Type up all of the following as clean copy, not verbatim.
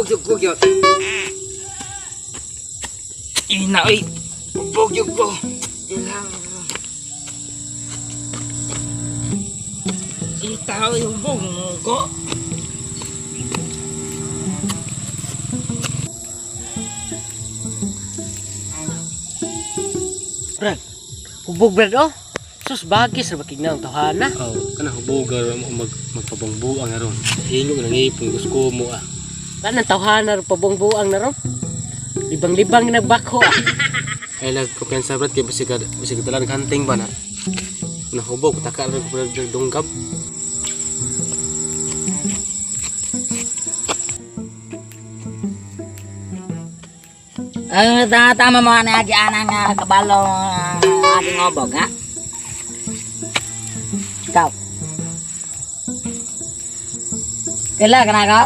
hubog yung kugyot. Ina, ay. Hubog yung ko. Ilang. Itaw yung hubog mo ko. Brad, hubog Brad oh. Sus bagis na bakig na ang tawhana. Oh, kana hubogar mo magpabangbuang nga ron. Hingo nang ipon gusto mo ah. Kanang tawhana ro pabongbuang na ro. Libang-libang nagbakho ah. Ay lag kumpiyansa Brad kay bisig dalan hunting ba na. Nahubog taka ra ko donggap. Tama mo na aja anang kabalo ating ngobog ha. Ikaw. Kailan ka na ka?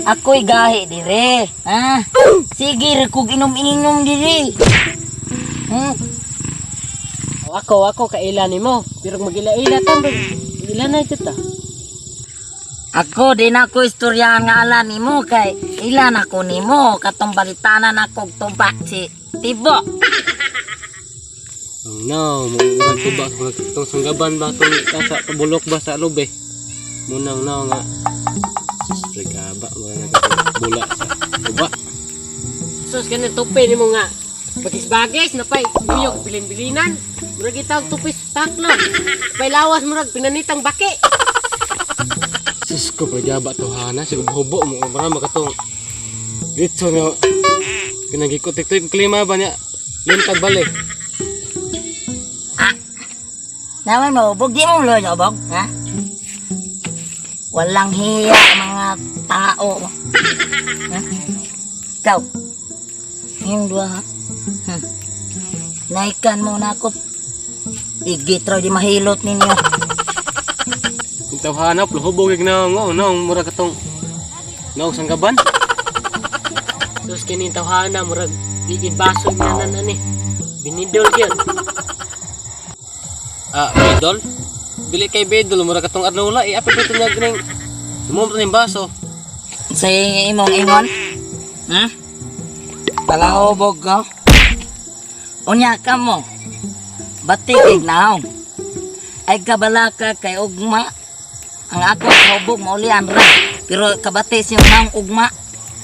Ako'y gahi dire. Ha? Sige, kung inom-inom dire. Ako kaila nimo. Pero magila-ila ta. Magila na ito ta. Ako din ako istoryahan nga ala nimo kay ilan ako nimo katong balitanan ako tubak si Tibo. Oh no, murag tuba tong sanggaban ba tong sa pabulok ba sa lube. Munang no nga. Gaba mga nagabula sa tuba. Sus kanang tupi nimo nga. Bagis-bagis na pay uyog bilin-bilinan. Murag itawag tupis taklo. Pay lawas murag pinanitang baki. Sus ko pagaba to hana sig hubo mo marama katong litso nga pinagikot ito klima ba niya lintag balik. Naman mo, bug di mo ulo bog, ha? Walang hiya mga tao. Ha? Ikaw, yung dua ha? Naikan mo na ako. Igitro di mahilot ninyo. Kung tawhanap hubog na ngo no mura katong naong sanggaban. Sus kini tawhana murag digid baso nanan ani. Binidol gyud. Bedol? Bili kay bedol mura katong adlaw apil dito nga gining mo ning baso. Sa imong ingon? Ha? Palahobog ka? Unya ka mo. Batik ignaw. Ay kabalaka kay ugma. Ang ako hobog maulian ra. Pero kabati siyang naong ugma.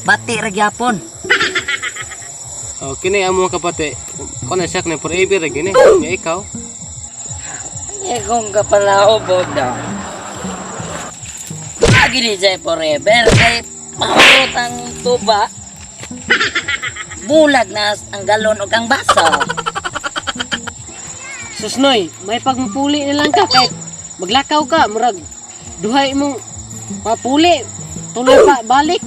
Bati ra gyapon. Oh, kini amo kapate. Kono siya kini forever gini. Nga ikaw. Kung kapalahobog daw. Lagi di siya forever. Kay mahurot ang tuba. Bulag na ang galon o ang baso. Susnoy, may pagmupuli na lang ka kay maglakaw ka murag duhay mong mapuli. Tuloy pa balik.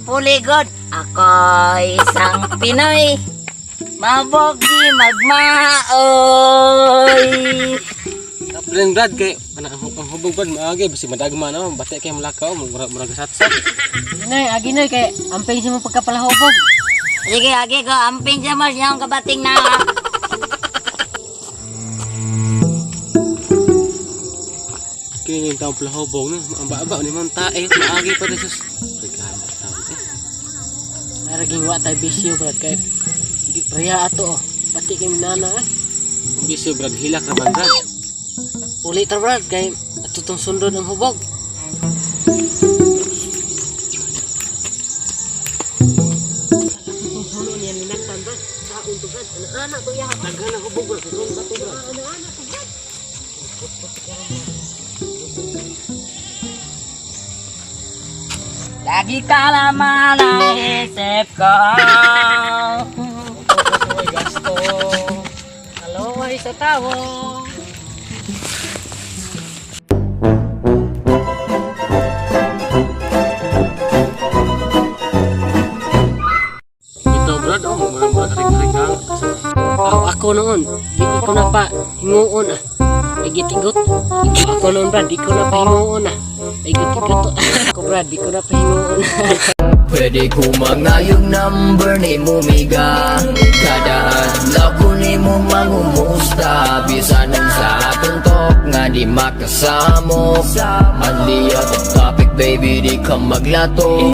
Puli god. Ako'y isang Pinoy. Mabogi magmaoy. Kapren Brad kay ang hubog Brad maagi basi madagma na bati kay malakaw mura gasatsa. Nay, agi nay kay amping sa mo pagkapalahobog. Sige, agi ko. Amping siya mas yung kabating na. Kini yung taong palahobog na ang baba ni mong tae maagi pa rin sus. Naraging wa tay bisyo Brad kay di priya ato oh. Pati kay minana eh. Ang bisyo Brad hilak ra man Brad. Uli ta Brad kay atutong sundod ang hubog. Atutong sundod niya linaktan Brad. Sa unto Brad. Anak to ya. Nagana hubog Brad sa sunod bato Brad. Anak to Brad. Lagi ka naman ang isip ko. Ay gasto. Kalaway sa tao. Ito Brad oh mura karing-karing. Ako noon, di ko na pa hinguon ah. Igit-igot. Ako noon Brad, di ko na pa hinguon ah. Igit-igot. Ako Brad, di ko na pa hinguon. Pwede ko mangayong number ni Mumiga. Kada adlaw ko ni mo mangumos basta bisan sa tuntok nga di makasamo. Anli atong topic baby di ka maglato.